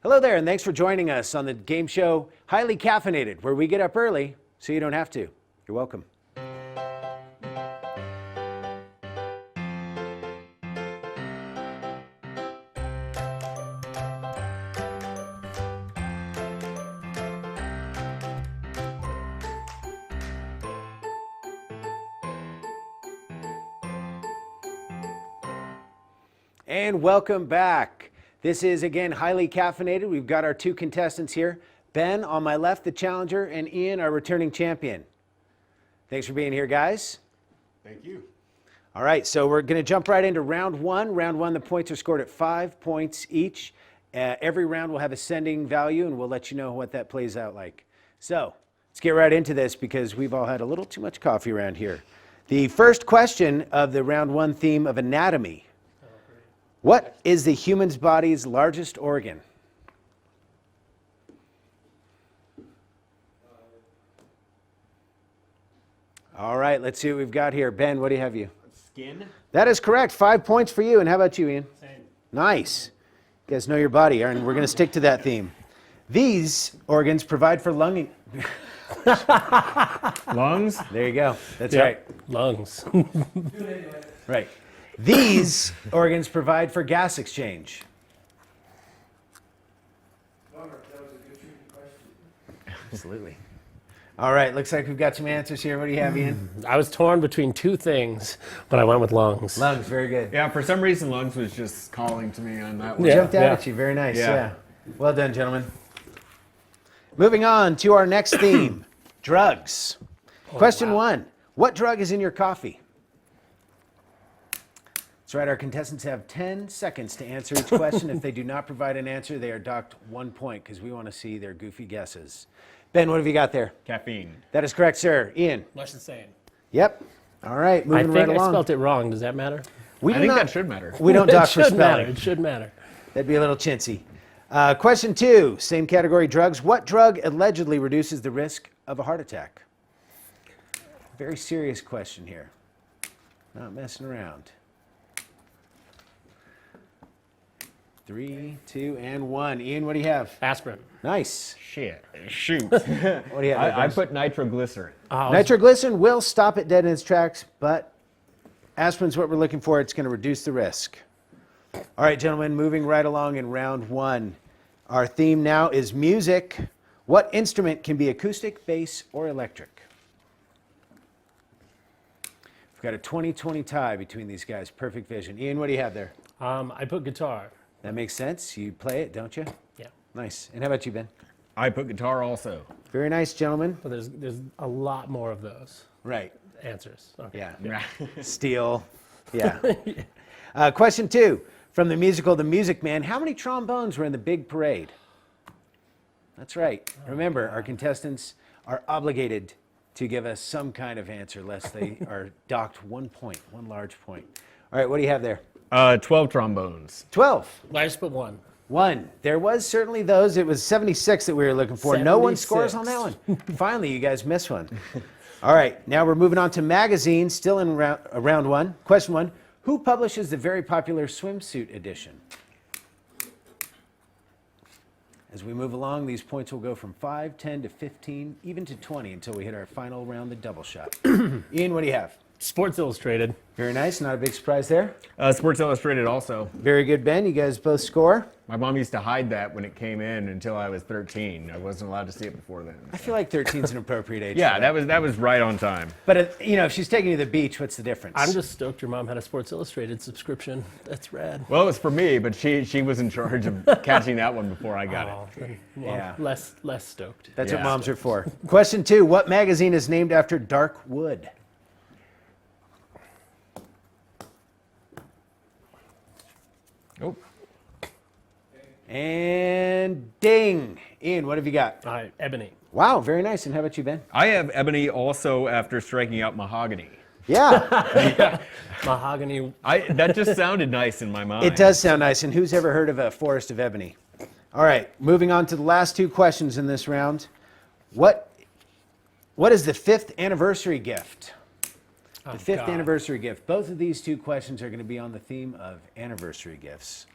Hello there, and thanks for joining us on the game show Highly Caffeinated, where we get up early so you don't have to. You're welcome. And welcome back. This is, again, Highly Caffeinated. We've got our two contestants here. Ben, on my left, the challenger, and Ian, our returning champion. Thanks for being here, guys. Thank you. All right, so we're going to jump right into round one. Round one, the points are scored at 5 points each. Every round will have ascending value, and we'll let you know what that plays out like. So let's get right into this because we've all had a little too much coffee around here. The first question of the round one theme of anatomy. What is the human's body's largest organ? All right, let's see what we've got here. Ben, what do you have you? Skin. That is correct. 5 points for you. And how about you, Ian? Same. Nice. You guys know your body, and we're going to stick to that theme. These organs provide for lung. Lungs. There you go. That's Yep. right. Lungs. Right. These organs provide for gas exchange. Absolutely. All right, looks like we've got some answers here. What do you have, Ian? I was torn between two things, but I went with lungs. Lungs, very good. Yeah, for some reason, lungs was just calling to me on that one. Yeah. Jumped out at you. Very nice. Yeah. Well done, gentlemen. Moving on to our next theme, drugs. Question one, what drug is in your coffee? That's right, our contestants have 10 seconds to answer each question. If they do not provide an answer, they are docked 1 point because we want to see their goofy guesses. Ben, what have you got there? Caffeine. That is correct, sir. Ian? Much the same. Yep. All right, I moving think right I along. spelled it wrong. Does that matter? We I do think not, that should matter. we don't dock for It should matter. spelling. It should matter. That'd be a little chintzy. Question two, same category, drugs. What drug allegedly reduces the risk of a heart attack? Very serious question here. Not messing around. 3, 2, and 1. Ian, what do you have? Aspirin. Nice. Shit. Shoot. What do you have? I put nitroglycerin. Oh, Nitroglycerin will stop it dead in its tracks, but aspirin's what we're looking for. It's going to reduce the risk. All right, gentlemen, moving right along in round one. Our theme now is music. What instrument can be acoustic, bass, or electric? We've got a 20-20 tie between these guys. Perfect vision. Ian, what do you have there? I put guitar. That makes sense. You play it, don't you? Yeah. Nice. And how about you, Ben? I put guitar also. Very nice, gentlemen. But there's a lot more of those Right. answers. Okay. Yeah. Steel. Yeah. Question two. From the musical The Music Man, how many trombones were in the big parade? That's right. Remember, our contestants are obligated to give us some kind of answer, lest they are docked 1 point, one large point. All right, what do you have there? 12 trombones. 12. Well, I just put one. 1. There was certainly those. It was 76 that we were looking for. No one scores on that 76. one. Finally, you guys missed one. All right, now we're moving on to magazines, still in round one. Question one. Who publishes the very popular swimsuit edition? As we move along, these points will go from 5, 10 to 15, even to 20 until we hit our final round, the double shot. Ian, what do you have? Sports Illustrated. Very nice. Not a big surprise there. Sports Illustrated also. Very good, Ben. You guys both score. My mom used to hide that when it came in until I was 13. I wasn't allowed to see it before then. I feel like 13 is an appropriate age. Yeah, for that was right on time. But, you know, if she's taking you to the beach, what's the difference? I'm just stoked your mom had a Sports Illustrated subscription. That's rad. Well, it was for me, but she was in charge of catching that one before I got it. Then, well, Yeah. less stoked. That's Yeah. what moms are for. Question two. What magazine is named after dark wood? Oh. And ding. Ian, what have you got? All right, ebony. Wow, very nice. And how about you, Ben? I have ebony also after striking out mahogany. Yeah, Mahogany. That just sounded nice in my mind. it does sound nice. And who's ever heard of a forest of ebony? All right, moving on to the last two questions in this round. What is the 5th anniversary gift? The 5th anniversary gift. Both of these two questions are going to be on the theme of anniversary gifts.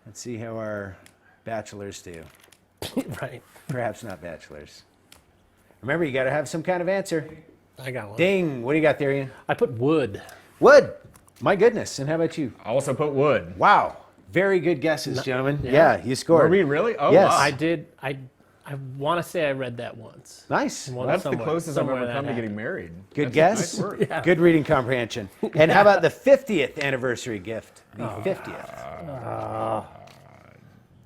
Let's see how our Bachelors do. Right. Perhaps not bachelors. Remember, you got to have some kind of answer. I got one. Ding. What do you got there, Ian? I put wood. Wood. My goodness. And how about you? I also put wood. Wow. Very good guesses, gentlemen. yeah. Yeah, you scored. Were we really? Oh, Yes. wow. I did. I want to say I read that once. Nice. One That's the somewhere- closest I've somewhere ever that come to happened. getting married. Good That's guess. a nice word. Yeah. Good reading comprehension. And how about the 50th anniversary gift? The 50th.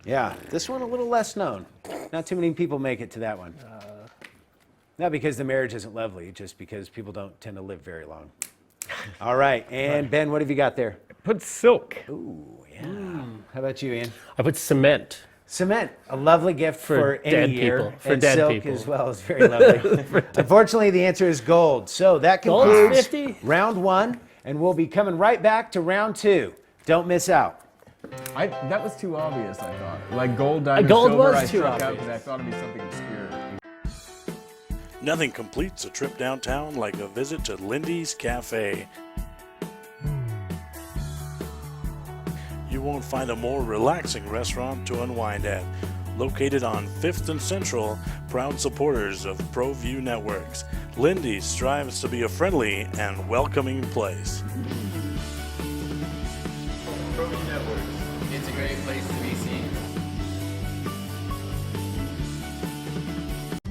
Yeah, this one a little less known. Not too many people make it to that one. Not because the marriage isn't lovely, just because people don't tend to live very long. All right, and Ben, what have you got there? Put silk. Ooh, yeah. How about you, Ian? I put cement. Cement, a lovely gift for any dead year. people. For and dead silk people. as well is very lovely. Unfortunately, the answer is gold. So that Gold's concludes 50? round one, and we'll be coming right back to round two. Don't miss out. That was too obvious, I thought. Like gold, diamond, Gold silver, was I too struck out obvious. because I thought it'd be something obscure. Nothing completes a trip downtown like a visit to Lindy's Cafe. You won't find a more relaxing restaurant to unwind at. Located on 5th and Central, proud supporters of ProView Networks, Lindy's strives to be a friendly and welcoming place. ProView Networks. It's a great place to be seen.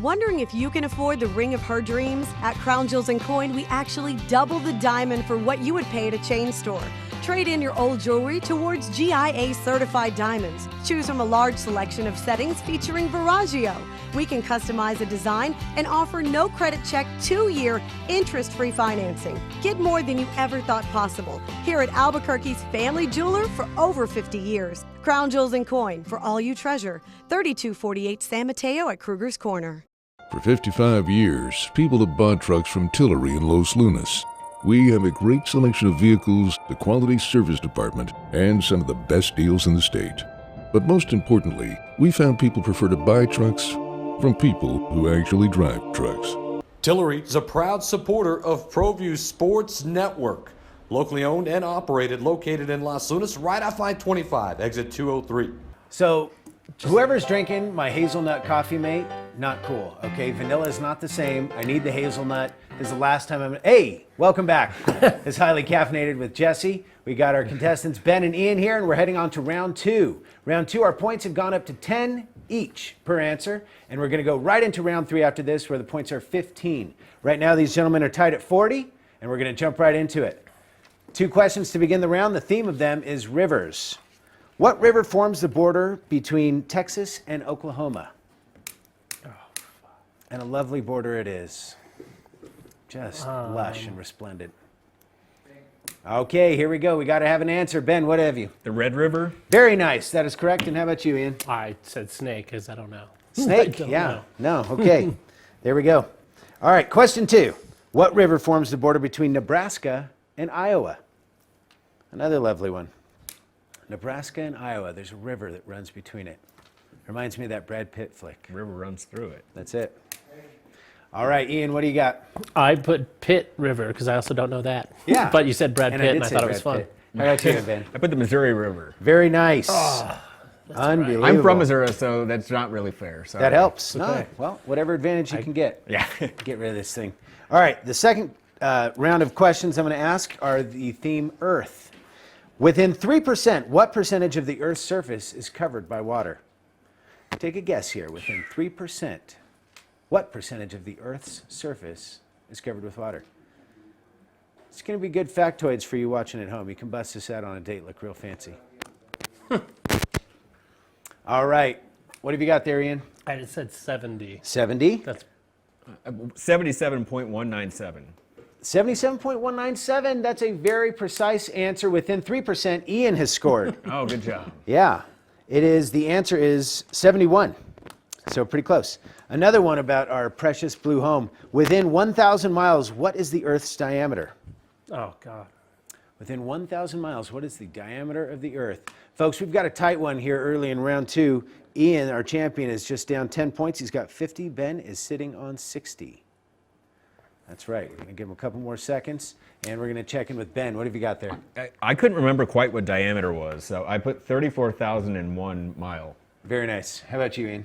Wondering if you can afford the ring of her dreams? At Crown Jewels and Coin, we actually double the diamond for what you would pay at a chain store. Trade in your old jewelry towards GIA certified diamonds. Choose from a large selection of settings featuring Viraggio. We can customize a design and offer no credit check 2-year interest-free financing. Get more than you ever thought possible. Here at Albuquerque's family jeweler for over 50 years. Crown Jewels and Coin, for all you treasure. 3248 San Mateo at Kruger's Corner. For 55 years, people have bought trucks from Tillery in Los Lunas. We have a great selection of vehicles, the quality service department, and some of the best deals in the state. But most importantly, we found people prefer to buy trucks from people who actually drive trucks. Tillery is a proud supporter of ProView Sports Network. Locally owned and operated, located in Los Lunas, right off I-25, exit 203. So, whoever's drinking my hazelnut coffee mate, not cool. Okay, vanilla is not the same. I need the hazelnut. This is the last time Hey, welcome back. It's Highly Caffeinated with Jesse. We got our contestants Ben and Ian here, and we're heading on to round two. Round two, our points have gone up to 10 each per answer, and we're going to go right into round three after this, where the points are 15. Right now, these gentlemen are tied at 40, and we're going to jump right into it. 2 questions to begin the round. The theme of them is rivers. What river forms the border between Texas and Oklahoma? And a lovely border it is. Just lush and resplendent. Okay, here we go. We got to have an answer. Ben, what have you? The Red River? Very nice. That is correct. And how about you, Ian? I said snake because I don't know. Snake, I don't yeah. know. No, okay. There we go. All right, question 2. What river forms the border between Nebraska and Iowa? Another lovely one. Nebraska and Iowa. There's a river that runs between it. Reminds me of that Brad Pitt flick. The river runs through it. That's it. All right, Ian, what do you got? I put Pitt River because I also don't know that. Yeah. But you said Brad Pitt, and I say thought it was Brad fun. Pitt. How about you, Ben? I put the Missouri River. Very nice. Unbelievable. I'm from Missouri, so that's not really fair. Sorry. That helps. Okay. No, well, whatever advantage you can get. Yeah. Get rid of this thing. All right, the second round of questions I'm going to ask are the theme Earth. Within 3%, what percentage of the Earth's surface is covered by water? Take a guess here. Within 3%, what percentage of the Earth's surface is covered with water? It's going to be good factoids for you watching at home. You can bust this out on a date, look real fancy. All right, what have you got there, Ian? I just said 70. 70? That's 77.197. 77.197, that's a very precise answer. Within 3%, Ian has scored. Oh, good job. Yeah, the answer is 71. So pretty close. Another one about our precious blue home. Within 1,000 miles, what is the Earth's diameter? oh God. Within 1,000 miles, what is the diameter of the Earth? Folks, we've got a tight one here early in round 2. Ian, our champion, is just down 10 points. He's got 50. Ben is sitting on 60. That's right. We're going to give him a couple more seconds, and we're going to check in with Ben. What have you got there? I couldn't remember quite what diameter was, so I put 34,001 mile. Very nice. How about you, Ian?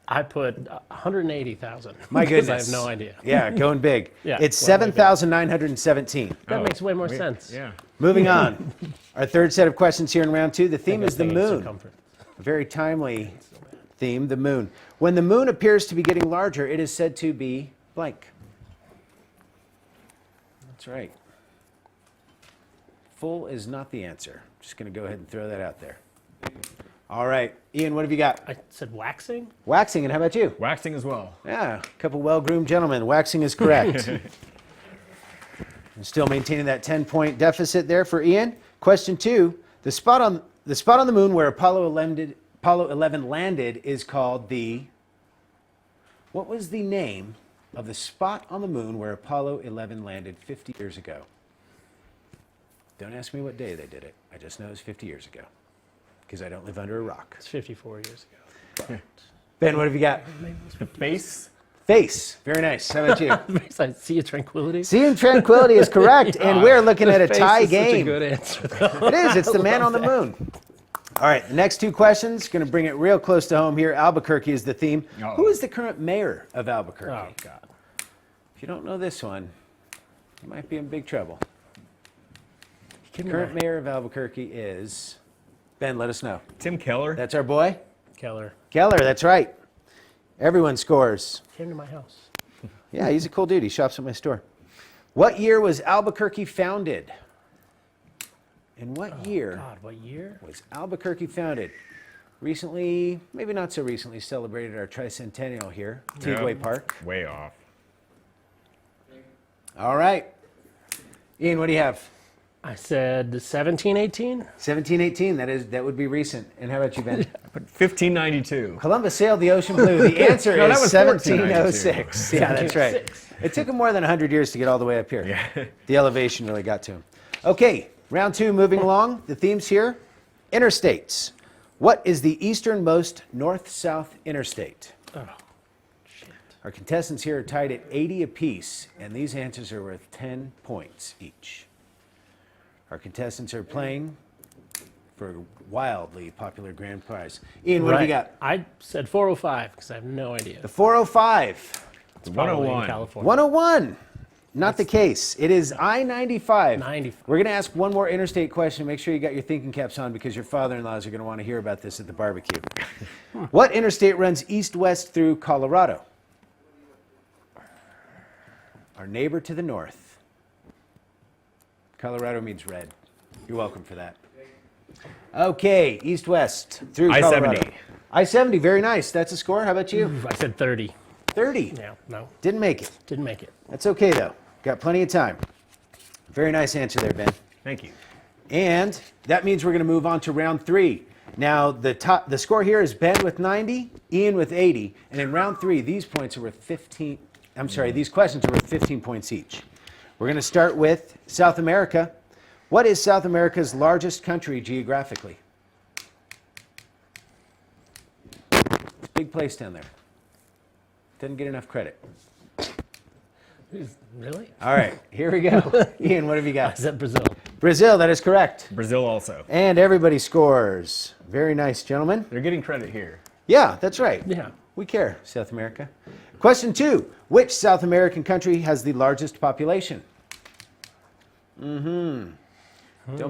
I put 180,000. My because goodness. I have no idea. Yeah, going big. Yeah, It's going way big. 7,917. That makes way more sense. Yeah. Moving on. Our third set of questions here in round 2. The theme is the moon. Circumference. A very timely theme, the moon. When the moon appears to be getting larger, it is said to be blank. That's right. Full is not the answer. Just going to go ahead and throw that out there. All right. Ian, what have you got? I said waxing? Waxing, and how about you? Waxing as well. Yeah, a couple well-groomed gentlemen. Waxing is correct. And still maintaining that 10-point deficit there for Ian. Question 2, the spot on the moon where Apollo 11 landed is called the... What was the name of the spot on the moon where Apollo 11 landed 50 years ago? Don't ask me what day they did it. I just know it was 50 years ago because I don't live under a rock. It's 54 years ago. Ben, what have you got? The face. Face. Very nice. How about you? I see a tranquility. Sea and Tranquility is correct, and we're looking at a Face tie is such a game. good answer, though. It is. It's the man on the moon. All right, the next 2 questions, going to bring it real close to home here. Albuquerque is the theme. Uh-oh. Who is the current mayor of Albuquerque? Oh, God. If you don't know this one, you might be in big trouble. Kidding Current me. mayor of Albuquerque is... Ben, let us know. Tim Keller. That's our boy? Keller Keller, that's right. Everyone scores. came to my house. Yeah, he's a cool dude. He shops at my store. What year was Albuquerque founded? In what year God, what year? was Albuquerque founded? Recently, maybe not so recently, celebrated our tricentennial here, Teaguay Park. Way off. All right. Ian, what do you have? I said 1718. 1718, that would be recent. And how about you, Ben? But 1592. Columbus sailed the ocean blue. The answer No, that is was 1706. Yeah, that's right. 1706. It took him more than 100 years to get all the way up here. Yeah. The elevation really got to him. Okay, round 2, moving along. The themes here, interstates. What is the easternmost north-south interstate? Oh, shit. Our contestants here are tied at 80 apiece, and these answers are worth 10 points each. Our contestants are playing for a wildly popular grand prize. Ian, what have you got? I said 405 because I have no idea. The 405. It's probably in 101. California. 101. Not the case. It is I-95. 95. We're going to ask one more interstate question. Make sure you got your thinking caps on because your father-in-laws are going to want to hear about this at the barbecue. What interstate runs east-west through Colorado? Our neighbor to the north. Colorado means red. You're welcome for that. Okay, east-west through Colorado. I-70. I-70, very nice. That's a score. How about you? I said 30. 30. Yeah, no, Didn't make it. didn't make it. That's okay, though. Got plenty of time. Very nice answer there, Ben. Thank you. And that means we're going to move on to round 3. Now, the score here is Ben with 90, Ian with 80, and in round 3, these points are worth 15. I'm sorry, these questions are worth 15 points each. We're going to start with South America. What is South America's largest country geographically? It's a big place down there. Doesn't get enough credit. Really? All right, here we go. Ian, what have you I got? said Brazil. Brazil, that is correct. Brazil also. And everybody scores. Very nice, gentlemen. They're getting credit here. Yeah, that's right. Yeah. We care, South America. Question 2. Which South American country has the largest population? Don't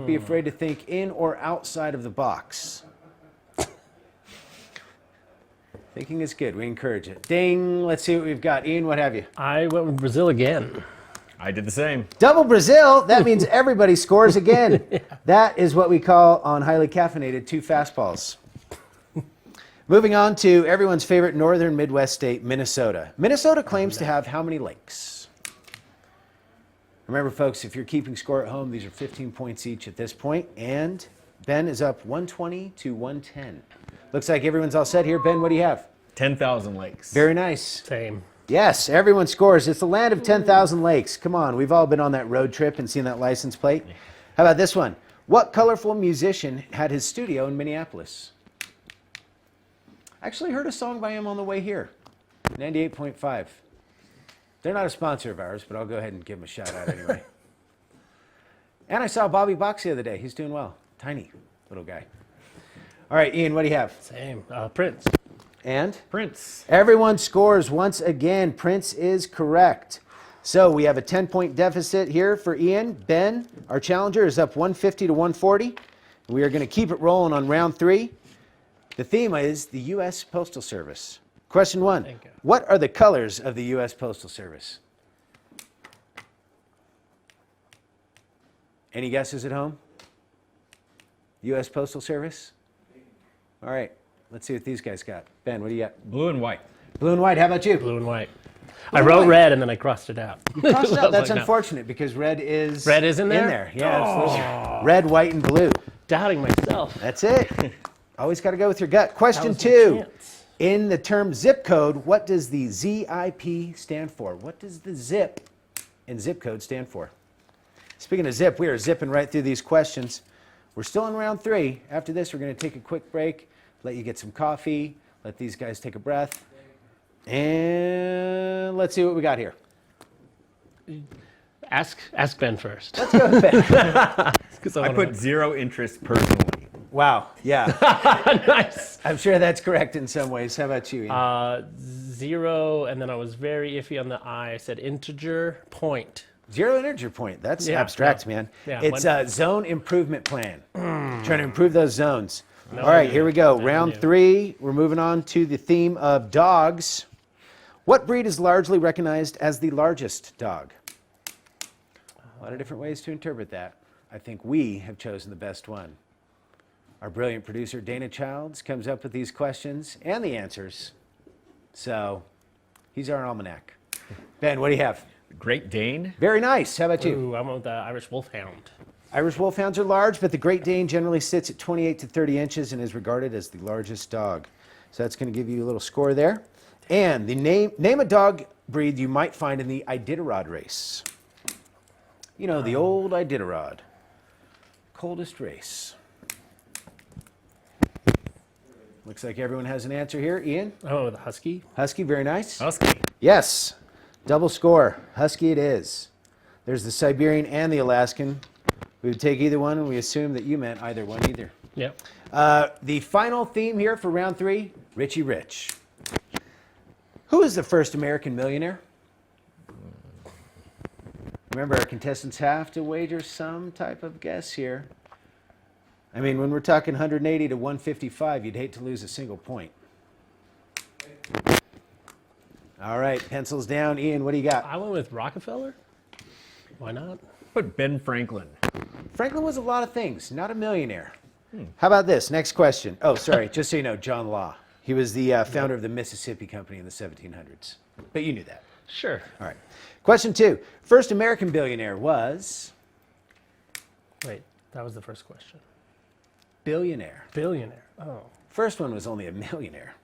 be afraid to think in or outside of the box. Thinking is good. We encourage it. Ding. Let's see what we've got. Ian, what have you? I went with Brazil again. I did the same. Double Brazil. That means everybody scores again. That is what we call on Highly Caffeinated 2 fastballs. Moving on to everyone's favorite northern Midwest state, Minnesota. Minnesota claims to have how many lakes? Remember, folks, if you're keeping score at home, these are 15 points each at this point, and Ben is up 120 to 110. Looks like everyone's all set here. Ben, what do you have? 10,000 lakes. Very nice. Same. Yes, everyone scores. It's the land of 10,000 lakes. Come on, we've all been on that road trip and seen that license plate. How about this one? What colorful musician had his studio in Minneapolis? Actually heard a song by him on the way here. 98.5. They're not a sponsor of ours, but I'll go ahead and give them a shout out anyway. And I saw Bobby Box the other day. He's doing well. Tiny little guy. All right, Ian, what do you have? Same. Prince. And? Prince. Everyone scores once again. Prince is correct. So we have a 10-point deficit here for Ian. Ben, our challenger, is up 150 to 140. We are going to keep it rolling on round 3. The theme is the U.S. Postal Service. Question 1. Thank you. What are the colors of the U.S. Postal Service? Any guesses at home? U.S. Postal Service? All right. Let's see what these guys got. Ben, what do you got? Blue and white. Blue and white. How about you? Blue and white. I wrote red and then I crossed it out. Crossed it out. I was That's like, no. unfortunate because red is in there? Yeah, absolutely. Red, white, and blue. Doubting myself. That's it. Always got to go with your gut. Question That was my 2. chance. In the term zip code, what does the ZIP stand for? What does the zip in zip code stand for? Speaking of zip, we are zipping right through these questions. We're still in round 3. After this, we're going to take a quick break, let you get some coffee, let these guys take a breath, and let's see what we got here. Ask Ben first. Let's go with Ben. 'Cause I wanna put know. 0 interest personally. Wow, yeah. Nice. I'm sure that's correct in some ways. How about you, Ian? 0, and then I was very iffy on the I. I said integer point. 0 integer point. That's Yeah, abstract, yeah. man. Yeah, It's a zone improvement plan. Trying to improve those zones. No All right, idea. here we go. Never Round knew. 3. We're moving on to the theme of dogs. What breed is largely recognized as the largest dog? A lot of different ways to interpret that. I think we have chosen the best one. Our brilliant producer, Dana Childs, comes up with these questions and the answers. So he's our almanac. Ben, what do you have? Great Dane. Very nice. How about you? Ooh, I went with the Irish Wolfhound. Irish Wolfhounds are large, but the Great Dane generally sits at 28 to 30 inches and is regarded as the largest dog. So that's going to give you a little score there. And the name a dog breed you might find in the Iditarod race. You know, the old Iditarod. Coldest race. Looks like everyone has an answer here. Ian? Oh, the Husky. Husky, very nice. Husky. Yes. Double score. Husky it is. There's the Siberian and the Alaskan. We would take either one, and we assume that you meant either one either. Yep. The final theme here for round 3, Richie Rich. Who is the first American millionaire? Remember, our contestants have to wager some type of guess here. I mean, when we're talking 180 to 155, you'd hate to lose a single point. All right, pencils down. Ian, what do you got? I went with Rockefeller. Why not? Put Ben Franklin. Franklin was a lot of things, not a millionaire. How about this? Next question. Oh, sorry, just so you know, John Law. He was the founder of the Mississippi Company in the 1700s. But you knew that. Sure. All right. Question 2. First American billionaire was Wait, that was the first question. billionaire. Billionaire. Oh. First one was only a millionaire.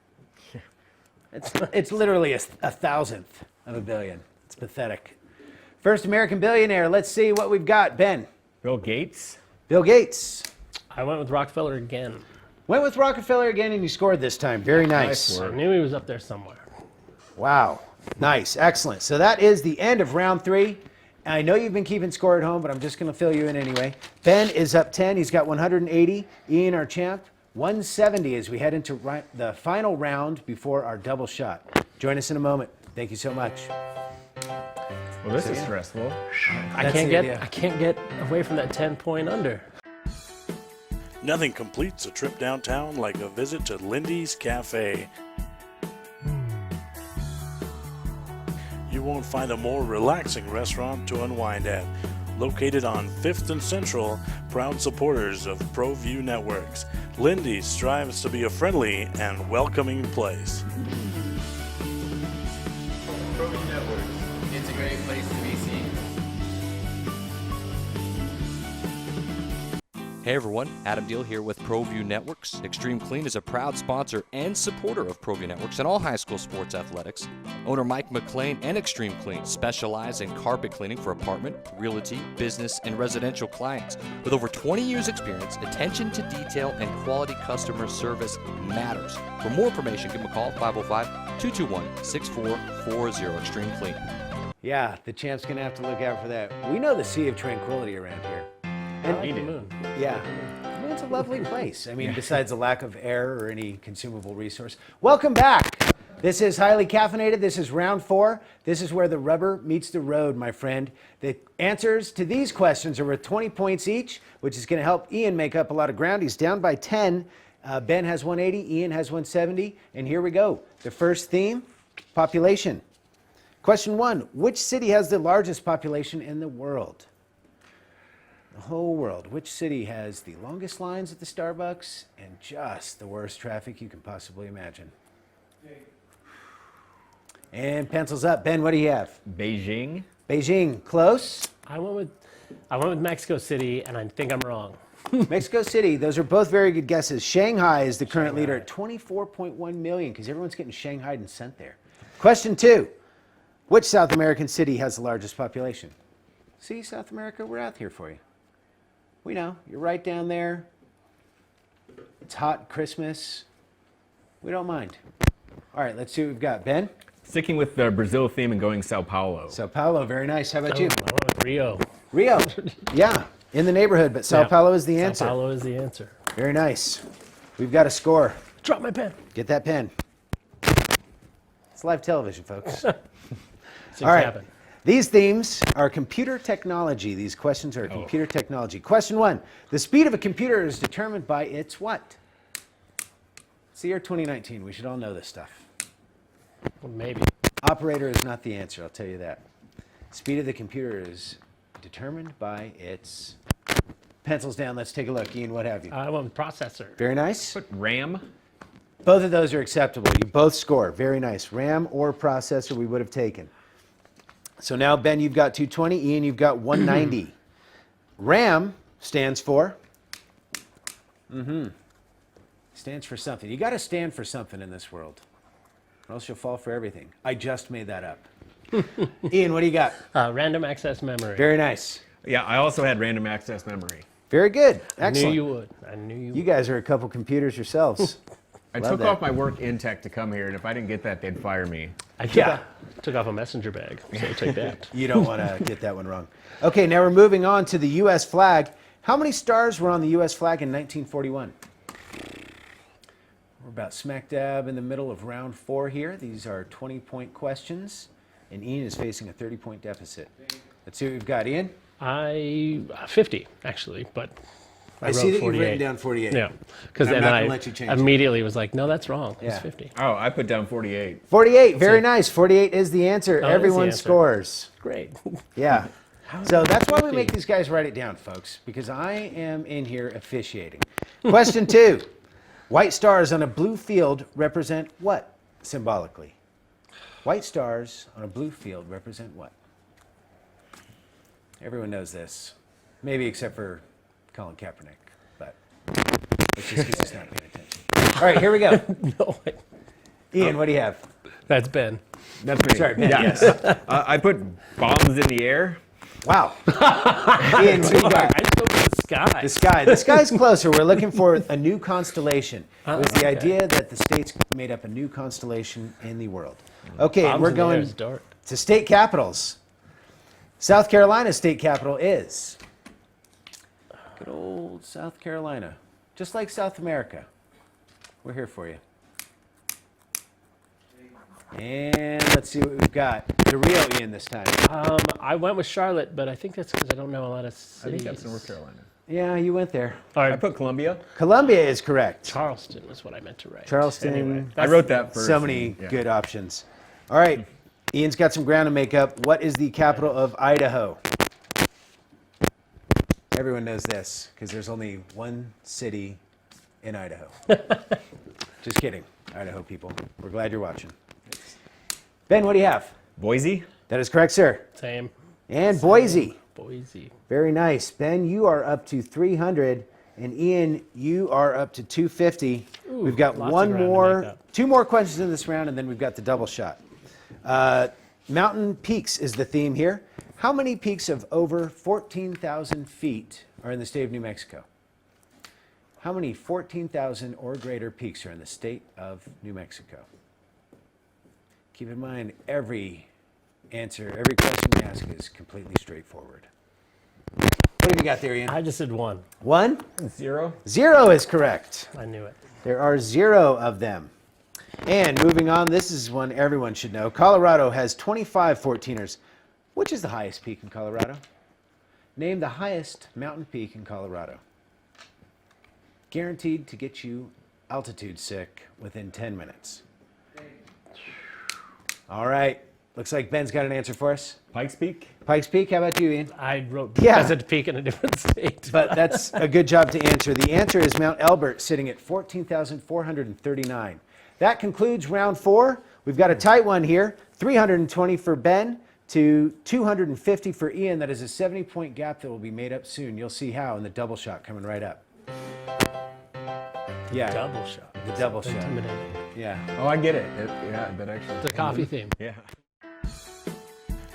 It's literally a thousandth of a billion. It's pathetic. First American billionaire. Let's see what we've got. Ben. Bill Gates. Bill Gates. I went with Rockefeller again. Went with Rockefeller again, and you scored this time. Very nice. I knew he was up there somewhere. Wow. Nice. Excellent. So that is the end of round 3. I know you've been keeping score at home, but I'm just going to fill you in anyway. Ben is up 10. He's got 180. Ian, our champ, 170 as we head into the final round before our double shot. Join us in a moment. Thank you so much. Well, this is stressful. I can't get away from that 10-point under. Nothing completes a trip downtown like a visit to Lindy's Cafe. You won't find a more relaxing restaurant to unwind at. Located on 5th and Central, proud supporters of ProView Networks, Lindy's strives to be a friendly and welcoming place. ProView Networks. It's a great place to be seen. Hey everyone, Adam Deal here with ProView Networks. Extreme Clean is a proud sponsor and supporter of ProView Networks and all high school sports athletics. Owner Mike McLean and Extreme Clean specialize in carpet cleaning for apartment, realty, business, and residential clients. With over 20 years experience, attention to detail and quality customer service matters. For more information, give them a call, 505-221-6440, Extreme Clean. Yeah, the champ's going to have to look out for that. We know the Sea of Tranquility around here. And The moon. yeah. It's a lovely place. I mean, besides a lack of air or any consumable resource. Welcome back. This is Highly Caffeinated. This is round 4. This is where the rubber meets the road, my friend. The answers to these questions are worth 20 points each, which is going to help Ian make up a lot of ground. He's down by 10. Ben has 180. Ian has 170. And here we go. The first theme, population. Question 1. Which city has the largest population in the world? The whole world. Which city has the longest lines at the Starbucks and just the worst traffic you can possibly imagine? And pencils up. Ben, what do you have? Beijing. Beijing. Close. I went with Mexico City, and I think I'm wrong. Mexico City. Those are both very good guesses. Shanghai is the current leader at 24.1 million because everyone's getting shanghaied and sent there. Question 2. Which South American city has the largest population? See, South America, we're out here for you. We know. You're right down there. It's hot Christmas. We don't mind. All right, let's see what we've got. Ben? Sticking with the Brazil theme and going Sao Paulo. Sao Paulo, very nice. How about you? I went with Rio. Rio. Yeah, in the neighborhood, but Sao Paulo is the answer. Sao Paulo is the answer. Very nice. We've got a score. Drop my pen. Get that pen. It's live television, folks. Things All right. happen. These themes are computer technology. These questions are computer technology. Question 1. The speed of a computer is determined by its what? It's the year 2019. We should all know this stuff. Well, maybe. Operator is not the answer, I'll tell you that. Speed of the computer is determined by its... Pencils down, let's take a look. Ian, what have you? I went with processor. Very nice. Put RAM. Both of those are acceptable. You both score. Very nice. RAM or processor we would have taken. So now, Ben, you've got 220. Ian, you've got 190. RAM stands for? Stands for something. You got to stand for something in this world, or else you'll fall for everything. I just made that up. Ian, what do you got? Random access memory. Very nice. Yeah, I also had random access memory. Very good. I knew Excellent. you would. I knew you would. You guys are a couple computers yourselves. I Love took that. off my work in tech to come here, and if I didn't get that, they'd fire me. I took off a messenger bag, so take that. You don't want to get that one wrong. Okay, now we're moving on to the U.S. flag. How many stars were on the U.S. flag in 1941? We're about smack dab in the middle of round 4 here. These are 20-point questions, and Ian is facing a 30-point deficit. Let's see what we've got. Ian? 50, actually, but I see wrote that 48. you've written down 48. Yeah, because I'm then not I gonna let you change it. immediately was like, no, that's wrong. Yeah. It's 50. Oh, I put down 48. 48, very nice. 48 is the answer. Oh, it is the Everyone answer. scores. Great. Yeah. So that's why we 50? make these guys write it down, folks, because I am in here officiating. Question 2. White stars on a blue field represent what symbolically? White stars on a blue field represent what? Everyone knows this. Maybe except for Colin Kaepernick, but it's just because he's not paying attention. All right, here we go. No, Ian, what do you have? that's Ben. That's me. Sorry, Ben, Yeah. yes. I put bombs in the air. Wow. Ian, what do you got? I took the sky. The sky. The sky's closer. We're looking for a new constellation. It was the okay. idea that the states made up a new constellation in the world. Okay, and Bombs we're in the air going is dark. to state capitals. South Carolina's state capital is good old South Carolina. Just like South America. We're here for you. And let's see what we've got. The real Ian this time. I went with Charlotte, but I think that's because I don't know a lot of I cities. think that's North Carolina. Yeah, you went there. All I right, put Columbia. Columbia is correct. Charleston was what I meant to write. Charleston. Anyway, I wrote that first. So many Yeah. good options. All right, Ian's got some ground to make up. What is the capital of Idaho? Everyone knows this because there's only one city in Idaho. Just kidding, Idaho people. We're glad you're watching. Ben, what do you have? Boise. That is correct, sir. Same. And Boise. Boise. Very nice. Ben, you are up to 300, and Ian, you are up to 250. We've got lots of one ground to make more, up. 2 more questions in this round, and then we've got the double shot. Mountain peaks is the theme here. How many peaks of over 14,000 feet are in the state of New Mexico? How many 14,000 or greater peaks are in the state of New Mexico? Keep in mind, every answer, every question we ask is completely straightforward. What have you got there, Ian? I just did 1. 1? 0. 0 is correct. I knew it. There are 0 of them. And moving on, this is one everyone should know. Colorado has 25 14ers. Which is the highest peak in Colorado? Name the highest mountain peak in Colorado. Guaranteed to get you altitude sick within 10 minutes. All right. Looks like Ben's got an answer for us. Pikes Peak. Pikes Peak, how about you, Ian? I wrote Yeah. Pheasant Peak in a different state. But that's a good job to answer. The answer is Mount Elbert, sitting at 14,439. That concludes round 4. We've got a tight one here. 320 for Ben to 250 for Ian. That is a 70-point gap that will be made up soon. You'll see how in the double shot coming right up. Yeah, Double shot. the double shot. Intimidating. Yeah. Oh, I get it. Yeah, that actually. It's a coffee theme. Yeah.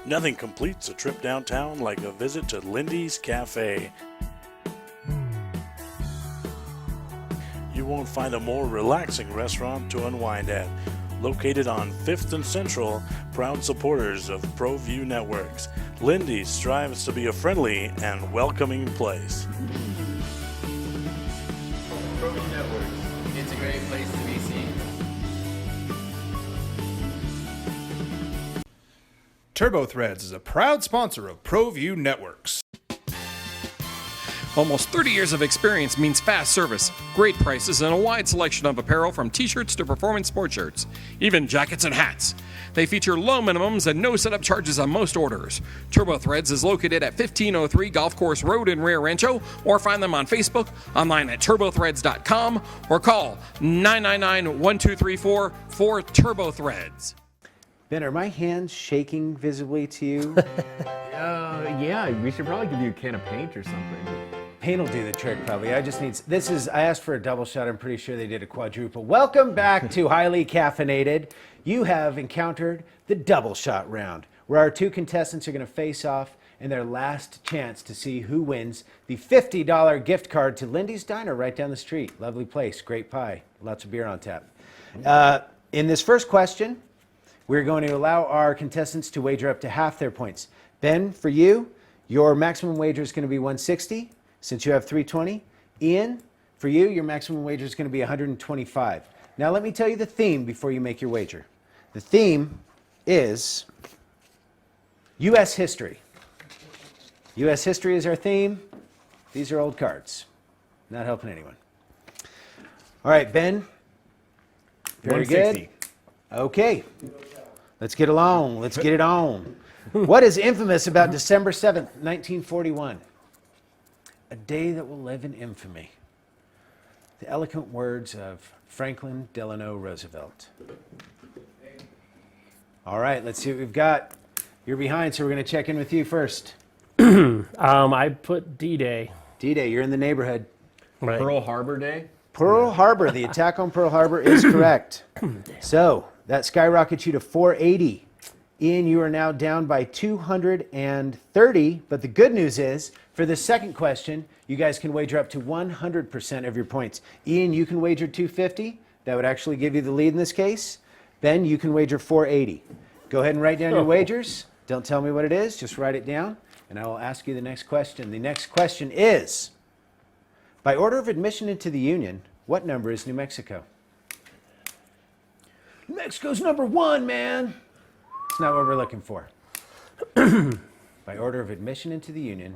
Nothing completes a trip downtown like a visit to Lindy's Cafe. You won't find a more relaxing restaurant to unwind at. Located on 5th and Central, proud supporters of ProView Networks, Lindy's strives to be a friendly and welcoming place. ProView Networks. It's a great place to be seen. TurboThreads is a proud sponsor of ProView Networks. Almost 30 years of experience means fast service, great prices, and a wide selection of apparel from t-shirts to performance sport shirts, even jackets and hats. They feature low minimums and no setup charges on most orders. TurboThreads is located at 1503 Golf Course Road in Rio Rancho, or find them on Facebook, online at turbothreads.com, or call 999-1234 for TurboThreads. Ben, are my hands shaking visibly to you? Yeah, we should probably give you a can of paint or something. Paint will do the trick, probably. I just need. I asked for a double shot. I'm pretty sure they did a quadruple. Welcome back to Highly Caffeinated. You have encountered the double shot round, where our 2 contestants are going to face off in their last chance to see who wins the $50 gift card to Lindy's Diner right down the street. Lovely place, great pie, lots of beer on tap. In this first question, we're going to allow our contestants to wager up to half their points. Ben, for you, your maximum wager is going to be 160, since you have 320. Ian, for you, your maximum wager is going to be 125. Now let me tell you the theme before you make your wager. The theme is U.S. history. U.S. history is our theme. These are old cards. Not helping anyone. All right, Ben. Very 160. good. Okay. Let's get along. Let's get it on. What is infamous about December 7th, 1941? A day that will live in infamy. The eloquent words of Franklin Delano Roosevelt. All right, let's see what we've got. You're behind, so we're going to check in with you first. I put D-Day. D-Day, you're in the neighborhood. Right. Pearl Harbor Day. Pearl Harbor, the attack on Pearl Harbor is correct. So that skyrockets you to 480. Ian, you are now down by 230, but the good news is, for the second question, you guys can wager up to 100% of your points. Ian, you can wager 250. That would actually give you the lead in this case. Ben, you can wager 480. Go ahead and write down your wagers. Don't tell me what it is, just write it down, and I will ask you the next question. The next question is, by order of admission into the Union, what number is New Mexico? New Mexico's number 1, man. It's not what we're looking for. By order of admission into the Union,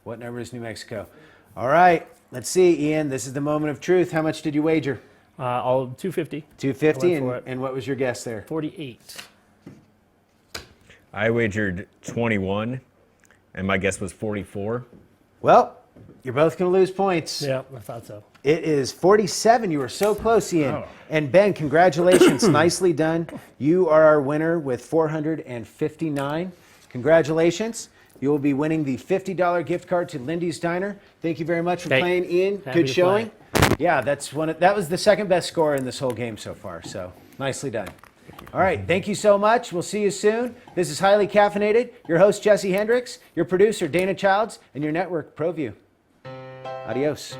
what number is New Mexico? All right, let's see, Ian. This is the moment of truth. How much did you wager? All 250. 250, I went for it. and what was your guess there? 48. I wagered 21, and my guess was 44. Well, you're both going to lose points. Yeah, I thought so. It is 47. You were so close, Ian. Oh. And Ben, congratulations. Nicely done. You are our winner with 459. Congratulations. You will be winning the $50 gift card to Lindy's Diner. Thank you very much for playing, Ian. Happy Good to showing. play. Yeah, that was the second best score in this whole game so far. So nicely done. All right, thank you so much. We'll see you soon. This is Highly Caffeinated. Your host, Jesse Hendricks, your producer, Dana Childs, and your network, ProView. Adios.